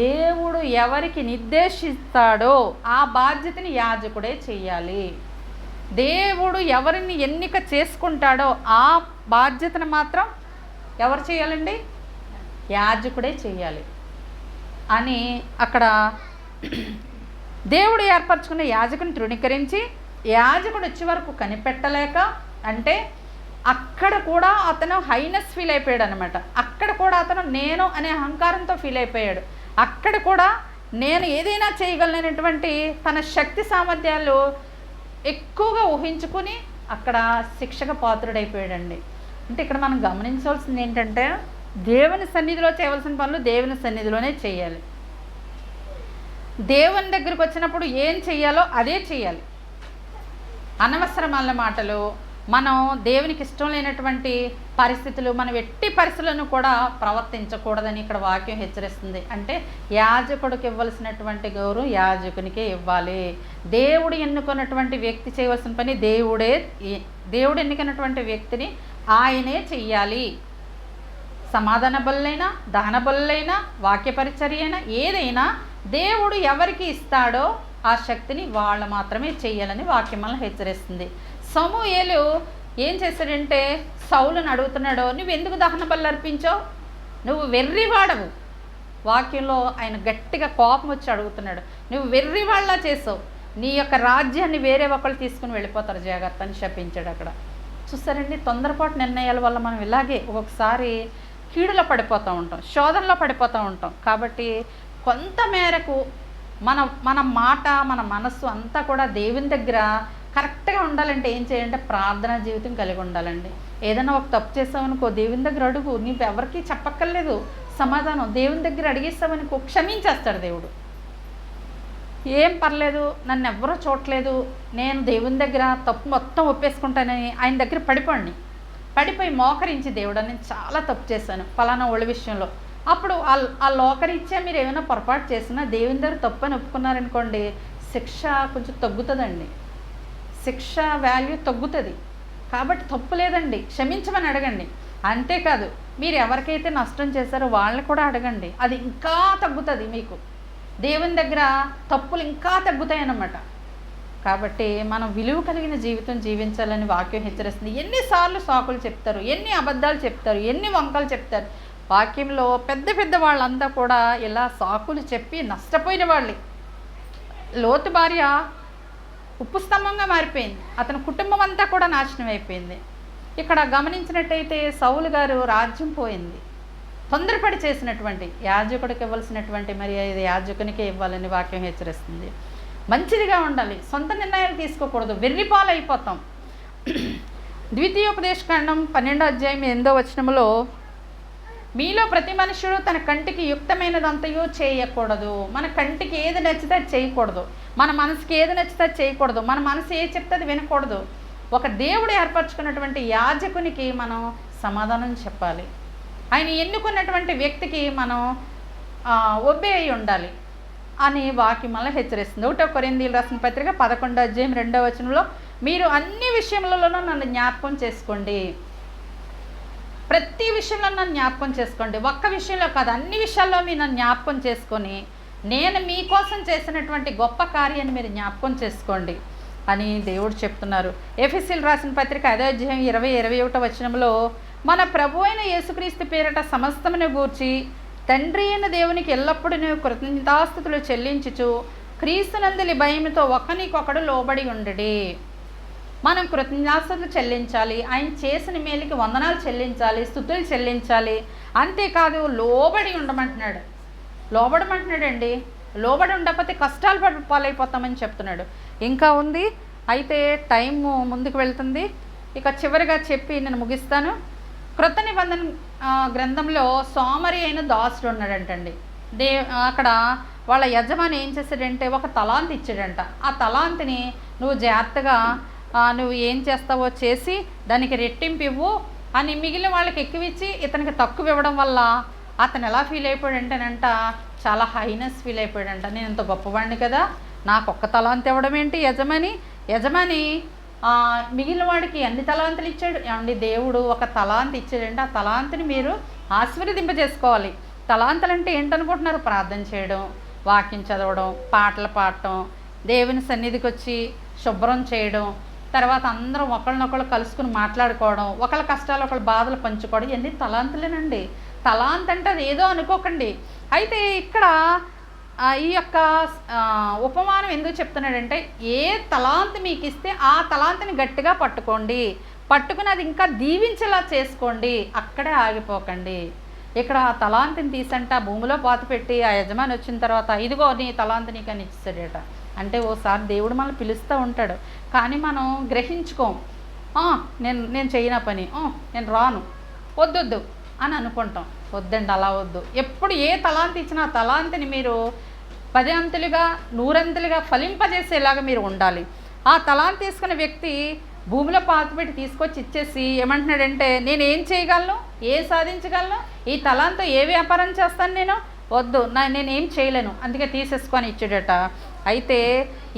దేవుడు ఎవరికి నిర్దేశిస్తాడో ఆ బాధ్యతని యాజకుడే చెయ్యాలి. దేవుడు ఎవరిని ఎన్నిక చేసుకుంటాడో ఆ బాధ్యతను మాత్రం ఎవరు చేయాలండి? యాజకుడే చేయాలి అని అక్కడ దేవుడు ఏర్పరచుకున్న యాజకుని తృణీకరించి యాజకుడు వచ్చే వరకు కనిపెట్టలేక, అంటే అక్కడ కూడా అతను హైనెస్ ఫీల్ అయిపోయాడు అనమాట. అక్కడ కూడా అతను నేను అనే అహంకారంతో ఫీల్ అయిపోయాడు. అక్కడ కూడా నేను ఏదైనా చేయగలనటువంటి తన శక్తి సామర్థ్యాలు ఎక్కువగా ఊహించుకుని అక్కడ శిక్షకు పాత్రుడైపోయాడండి. అంటే ఇక్కడ మనం గమనించవలసింది ఏంటంటే, దేవుని సన్నిధిలో చేయవలసిన పనులు దేవుని సన్నిధిలోనే చేయాలి. దేవుని దగ్గరికి వచ్చినప్పుడు ఏం చెయ్యాలో అదే చేయాలి. అనవసరమైన మాటలు, మనం దేవునికి ఇష్టం లేనటువంటి పరిస్థితులు, మనం ఎట్టి పరిస్థితులను కూడా ప్రవర్తించకూడదని ఇక్కడ వాక్యం హెచ్చరిస్తుంది. అంటే యాజకుడికి ఇవ్వాల్సినటువంటి గౌరవం యాజకునికే ఇవ్వాలి. దేవుడు ఎన్నుకున్నటువంటి వ్యక్తి చేయవలసిన పని దేవుడు ఎన్నుకున్నటువంటి వ్యక్తిని ఆయనే చెయ్యాలి. సమాధాన బలులైనా, దహన బలులైనా, వాక్య పరిచర్య అయినా ఏదైనా దేవుడు ఎవరికి ఇస్తాడో ఆ శక్తిని వాళ్ళు మాత్రమే చెయ్యాలని వాక్యం మనల్ని హెచ్చరిస్తుంది. సమూయేలు ఏం చేశాడంటే, సౌలుని అడుగుతున్నాడు, నువ్వు ఎందుకు దహన బలులు అర్పించావు? నువ్వు వెర్రివాడవు. వాక్యంలో ఆయన గట్టిగా కోపం వచ్చి అడుగుతున్నాడు, నువ్వు వెర్రివాళ్ళ చేసావు, నీ యొక్క రాజ్యాన్ని వేరే ఒకళ్ళు తీసుకుని వెళ్ళిపోతారు, జాగ్రత్త అని శపించాడు. అక్కడ చూస్తారండి, తొందరపాటు నిర్ణయాల వల్ల మనం ఇలాగే ఒక్కొక్కసారి కీడులో పడిపోతూ ఉంటాం, శోధనలో పడిపోతూ ఉంటాం. కాబట్టి కొంత మేరకు మన మాట, మన మనస్సు అంతా కూడా దేవుని దగ్గర కరెక్ట్గా ఉండాలంటే ఏం చేయాలంటే ప్రార్థనా జీవితం కలిగి ఉండాలండి. ఏదైనా ఒక తప్పు చేసావనుకో, దేవుని దగ్గర అడుగు, నీవు ఎవరికి చెప్పక్కర్లేదు సమాధానం. దేవుని దగ్గర అడిగేస్తావనుకో, క్షమించేస్తాడు దేవుడు. ఏం పర్లేదు, నన్ను ఎవ్వరూ చూడలేదు, నేను దేవుని దగ్గర తప్పు మొత్తం ఒప్పేసుకుంటానని ఆయన దగ్గర పడిపోయి మోకరించి, దేవుడా నేను చాలా తప్పు చేశాను ఫలానా ఒళ్ళ విషయంలో. అప్పుడు ఆ లోకరీత్యా మీరు ఏమైనా పొరపాటు చేసినా దేవుని దగ్గర తప్పు అని ఒప్పుకున్నారనుకోండి, శిక్ష కొంచెం తగ్గుతుందండి, శిక్ష వాల్యూ తగ్గుతుంది. కాబట్టి తప్పు లేదండి, క్షమించమని అడగండి. అంతేకాదు మీరు ఎవరికైతే నష్టం చేశారో వాళ్ళని కూడా అడగండి, అది ఇంకా తగ్గుతుంది మీకు. దేవుని దగ్గర తప్పులు ఇంకా తగ్గుతాయి అన్నమాట. కాబట్టి మనం విలువ కలిగిన జీవితం జీవించాలని వాక్యం హెచ్చరిస్తుంది. ఎన్నిసార్లు సాకులు చెప్తారు, ఎన్ని అబద్ధాలు చెప్తారు, ఎన్ని వంకలు చెప్తారు. వాక్యంలో పెద్ద వాళ్ళంతా కూడా ఇలా సాకులు చెప్పి నష్టపోయిన వాళ్ళే. లోతు భార్య ఉప్పు స్తంభంగా మారిపోయింది, అతని కుటుంబం అంతా కూడా నాశనం అయిపోయింది. ఇక్కడ గమనించినట్టయితే సౌలు గారు రాజ్యం పోయింది, తొందరపడి చేసినటువంటి యాజకుడికి ఇవ్వాల్సినటువంటి మరి ఇది యాజకునికే ఇవ్వాలని వాక్యం హెచ్చరిస్తుంది. మంచిదిగా ఉండాలి, సొంత నిర్ణయాలు తీసుకోకూడదు, వెర్రిపాలు అయిపోతాం. ద్వితీయోపదేశకాండం 12వ అధ్యాయం 8వ వచనంలో, మీలో ప్రతి మనుషుడు తన కంటికి యుక్తమైనదంతయో చేయకూడదు. మన కంటికి ఏది నచ్చితే అది చేయకూడదు, మన మనసుకి ఏది నచ్చితే అది చేయకూడదు, మన మనసు ఏది చెప్తే అది వినకూడదు. ఒక దేవుడు ఏర్పరచుకున్నటువంటి యాజకునికి మనం సమాధానం చెప్పాలి. ఆయన ఎన్నుకున్నటువంటి వ్యక్తికి మనం ఒబే అయి ఉండాలి అని వాక్యం వల్ల హెచ్చరిస్తుంది. 1 కొరింథీయులకు రాసిన పత్రిక 11వ అధ్యాయం 2వ వచనంలో, మీరు అన్ని విషయములలోనూ నన్ను జ్ఞాపకం చేసుకోండి. ప్రతి విషయంలో నన్ను జ్ఞాపకం చేసుకోండి, ఒక్క విషయంలో కాదు, అన్ని విషయాల్లో మీరు నన్ను జ్ఞాపకం చేసుకొని నేను మీకోసం చేసినటువంటి గొప్ప కార్యాన్ని మీరు జ్ఞాపకం చేసుకోండి అని దేవుడు చెప్తున్నారు. ఎఫెసీయులకు రాసిన పత్రిక 5వ అధ్యాయం 20-21వ వచనంలో, మన ప్రభు అయిన యేసుక్రీస్తు పేరిట సమస్తమును గూర్చి తండ్రి అయిన దేవునికి ఎల్లప్పుడూ కృతజ్ఞతాస్తుతులు చెల్లించుచు క్రీస్తునందలి భయముతో ఒకరికొకడు లోబడి ఉండడి. మనం కృతజ్ఞతాస్తుతులు చెల్లించాలి, ఆయన చేసిన మేలుకి వందనాలు చెల్లించాలి, స్తుతులు చెల్లించాలి. అంతేకాదు లోబడి ఉండమంటున్నాడు, లోబడమంటున్నాడండి. లోబడి ఉండకపోతే కష్టాలు పాలైపోతామని చెప్తున్నాడు. ఇంకా ఉంది, అయితే టైం ముందుకు వెళ్తుంది. ఇక చివరిగా చెప్పి నేను ముగిస్తాను. క్రొత్త నిబంధన గ్రంథంలో సోమరి అయిన దాసుడు ఉన్నాడంటండి. అక్కడ వాళ్ళ యజమాని ఏం చేశాడంటే ఒక తలాంతి ఇచ్చాడంట. ఆ తలాంతిని నువ్వు జాగ్రత్తగా నువ్వు ఏం చేస్తావో చేసి దానికి రెట్టింపు ఇవ్వు అని మిగిలిన వాళ్ళకి ఎక్కువ ఇచ్చి ఇతనికి తక్కువ ఇవ్వడం వల్ల అతను ఎలా ఫీల్ అయిపోయాడంటేనంట, చాలా హైనెస్ ఫీల్ అయిపోయాడంట. నేను ఇంత గొప్పవాడిని కదా, నాకు ఒక్క తలాంతి ఇవ్వడం ఏంటి యజమాని మిగిలిన వాడికి ఎన్ని తలాంతులు ఇచ్చాడు? ఏమండి, దేవుడు ఒక తలాంతి ఇచ్చాడంటే ఆ తలాంతిని మీరు ఆశీర్వదింపజేసుకోవాలి. తలాంతులు అంటే ఏంటనుకుంటున్నారు? ప్రార్థన చేయడం, వాక్యం చదవడం, పాటలు పాడటం, దేవుని సన్నిధికి వచ్చి శుభ్రం చేయడం, తర్వాత అందరం ఒకళ్ళనొకళ్ళు కలుసుకుని మాట్లాడుకోవడం, ఒకళ్ళ కష్టాలు ఒకళ్ళ బాధలు పంచుకోవడం, ఇవన్నీ తలాంతులేనండి. తలాంత్ అంటే అది ఏదో అనుకోకండి. అయితే ఇక్కడ ఈ యొక్క ఉపమానం ఎందుకు చెప్తున్నాడంటే, ఏ తలాంత్ మీకు ఇస్తే ఆ తలాంత్ని గట్టిగా పట్టుకోండి, పట్టుకుని అది ఇంకా దీవించేలా చేసుకోండి, అక్కడే ఆగిపోకండి. ఇక్కడ ఆ తలాంతిని తీసంట భూమిలో పాతిపెట్టి ఆ యజమాని వచ్చిన తర్వాత ఇదిగో నీ తలాంతి నీకు అని ఇచ్చాడట. అంటే ఓసారి దేవుడు మనల్ని పిలుస్తూ ఉంటాడు, కానీ మనం గ్రహించుకోం. నేను చేయన పని, నేను రాను, వద్దొద్దు అని అనుకుంటాం. వద్దండి, అలా వద్దు. ఎప్పుడు ఏ తలాంతి ఇచ్చినా ఆ తలాంతిని మీరు 10 అంతులుగా 100 అంతులుగా ఫలింపజేసేలాగా మీరు ఉండాలి. ఆ తలాంతి తీసుకున్న వ్యక్తి భూమిలో పాతిపెట్టి తీసుకొచ్చి ఇచ్చేసి ఏమంటున్నాడంటే, నేను ఏం చేయగలను, ఏం సాధించగలను, ఈ తలాంతో ఏ వ్యాపారం చేస్తాను, నేను వద్దు, నేనేం చేయలేను, అందుకే తీసేసుకొని ఇచ్చాడట. అయితే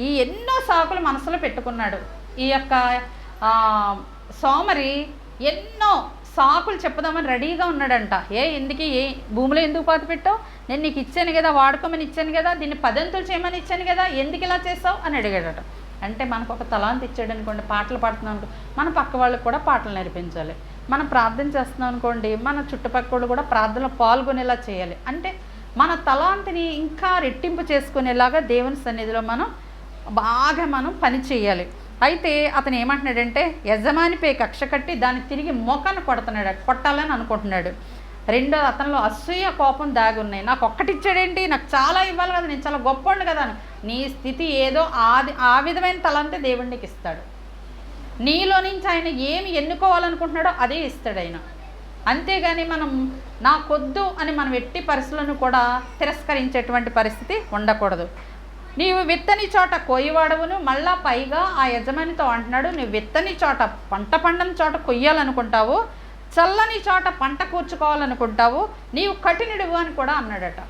ఈ ఎన్నో సాకులు మనసులో పెట్టుకున్నాడు. ఈ యొక్క సోమరి ఎన్నో సాకులు చెప్పుదామని రెడీగా ఉన్నాడంట. ఎందుకు భూమిలో ఎందుకు పాతి పెట్టావు? నేను నీకు ఇచ్చాను కదా, వాడుకోమని ఇచ్చాను కదా, దీన్ని 10 అంతులు చేయమని ఇచ్చాను కదా, ఎందుకు ఇలా చేసావు అని అడిగాడట. అంటే మనకు ఒక తలాంతి ఇచ్చాడు అనుకోండి, పాటలు పాడుతున్నాం అనుకో, మన పక్క వాళ్ళకి కూడా పాటలు నేర్పించాలి. మనం ప్రార్థన చేస్తున్నాం అనుకోండి, మన చుట్టుపక్కల కూడా ప్రార్థనలో పాల్గొనేలా చేయాలి. అంటే మన తలాంతిని ఇంకా రెట్టింపు చేసుకునేలాగా దేవుని సన్నిధిలో మనం పని చేయాలి. అయితే అతను ఏమంటున్నాడంటే, యజమానిపై కక్ష కట్టి దాన్ని తిరిగి మోకాన్ని కొట్టాలని అనుకుంటున్నాడు. రెండో, అతనిలో అసూయ కోపం దాగి ఉన్నాయి. నాకు ఒక్కటి ఇచ్చాడేంటి, నాకు చాలా ఇవ్వాలి కదా, నేను చాలా గొప్పవాడిని కదా. నీ స్థితి ఏదో ఆ విధమైన తలంతే దేవుడికి ఇస్తాడు. నీలో నుంచి ఆయన ఏమి ఎన్నుకోవాలనుకుంటున్నాడో అదే ఇస్తాడు ఆయన. అంతేగాని మనం నాకొద్దు అని మనం ఎట్టి పరిస్థితులను కూడా తిరస్కరించేటువంటి పరిస్థితి ఉండకూడదు. నీవు విత్తని చోట కొయ్యవాడవును, మళ్ళా పైగా ఆ యజమానితో అంటున్నాడు, నువ్వు విత్తని చోట పంట పండని చోట కొయ్యాలనుకుంటావు, చల్లని చోట పంట కూర్చుకోవాలనుకుంటావు, నీవు కఠినుడివు అని కూడా అన్నాడట.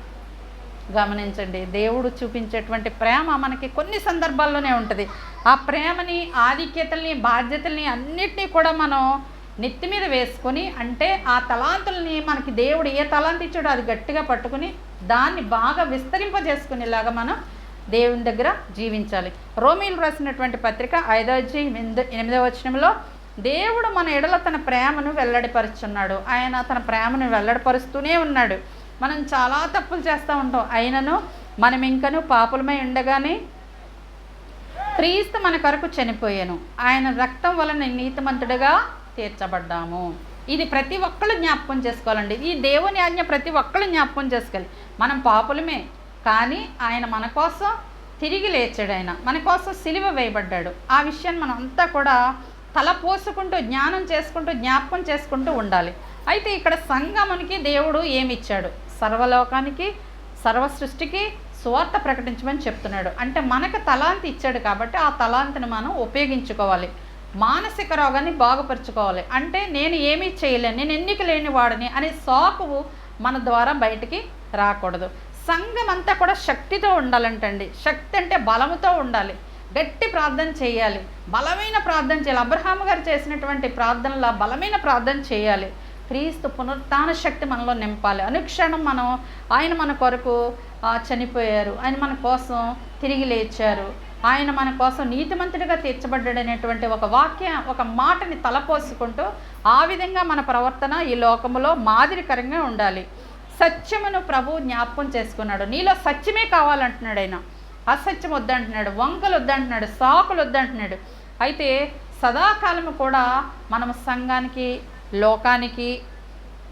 గమనించండి, దేవుడు చూపించేటువంటి ప్రేమ మనకి కొన్ని సందర్భాల్లోనే ఉంటుంది. ఆ ప్రేమని, ఆధిక్యతల్ని, బాధ్యతల్ని అన్నిటినీ కూడా మనం నెత్తి మీద వేసుకొని, అంటే ఆ తలాంతుల్ని మనకి దేవుడు ఏ తలాంతి ఇచ్చాడో అది గట్టిగా పట్టుకుని దాన్ని బాగా విస్తరింపజేసుకునేలాగా మనం దేవుని దగ్గర జీవించాలి. రోమీలు రాసినటువంటి పత్రిక 5:8 వచనంలో దేవుడు మన ఎడల తన ప్రేమను వెల్లడిపరుచున్నాడు. ఆయన తన ప్రేమను వెల్లడిపరుస్తూనే ఉన్నాడు. మనం చాలా తప్పులు చేస్తూ ఉంటాం, అయినను మనం ఇంకను పాపులమై ఉండగానే క్రీస్తు మన కొరకు చనిపోయాను, ఆయన రక్తం వలన నీతిమంతుడిగా తీర్చబడ్డాము. ఇది ప్రతి ఒక్కళ్ళు జ్ఞాపకం చేసుకోవాలండి. ఈ దేవుని ఆజ్ఞ ప్రతి ఒక్కళ్ళు జ్ఞాపకం చేసుకోవాలి. మనం పాపులమే, కానీ ఆయన మన కోసం తిరిగి లేచాడు, ఆయన మన కోసం సిలువ వేయబడ్డాడు. ఆ విషయాన్ని మనం అంతా కూడా తల పోసుకుంటూ జ్ఞానం చేసుకుంటూ జ్ఞాపకం చేసుకుంటూ ఉండాలి. అయితే ఇక్కడ సంఘమునికి దేవుడు ఏమిచ్చాడు? సర్వలోకానికి, సర్వ సృష్టికి సువార్త ప్రకటించమని చెప్తున్నాడు. అంటే మనకు తలాంతి ఇచ్చాడు కాబట్టి ఆ తలాంతిని మనం ఉపయోగించుకోవాలి. మానసిక రోగాన్ని బాగుపరుచుకోవాలి. అంటే నేను ఏమీ చేయలేను, నేను ఎన్నిక లేని వాడిని అనే సాకు మన ద్వారా బయటికి రాకూడదు. సంఘం అంతా కూడా శక్తితో ఉండాలంటండి. శక్తి అంటే బలముతో ఉండాలి, గట్టి ప్రార్థన చేయాలి, బలమైన ప్రార్థన చేయాలి. అబ్రహాము గారు చేసినటువంటి ప్రార్థనలో బలమైన ప్రార్థన చేయాలి. క్రీస్తు పునరుత్థాన శక్తి మనలో నింపాలి. అనుక్షణం ఆయన మన కొరకు చనిపోయారు, ఆయన మన కోసం తిరిగి లేచారు, ఆయన మన కోసం నీతిమంతుడిగా తీర్చబడ్డాడు అనేటువంటి ఒక మాటని తలపోసుకుంటూ ఆ విధంగా మన ప్రవర్తన ఈ లోకములో మాదిరికరంగా ఉండాలి. సత్యమును ప్రభు జ్ఞాపకం చేసుకున్నాడు. నీలో సత్యమే కావాలంటున్నాడు ఆయన. అసత్యం వద్దంటున్నాడు, వంకలు వద్దంటున్నాడు, సాకులు వద్దంటున్నాడు. అయితే సదాకాలము కూడా మనం సంఘానికి, లోకానికి,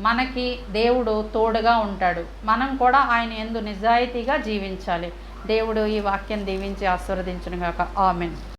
మనకి దేవుడు తోడుగా ఉంటాడు. మనం కూడా ఆయన యందు నిజాయితీగా జీవించాలి. దేవుడు ఈ వాక్యం దీవించి ఆశీర్వదించును గాక. ఆమేన్.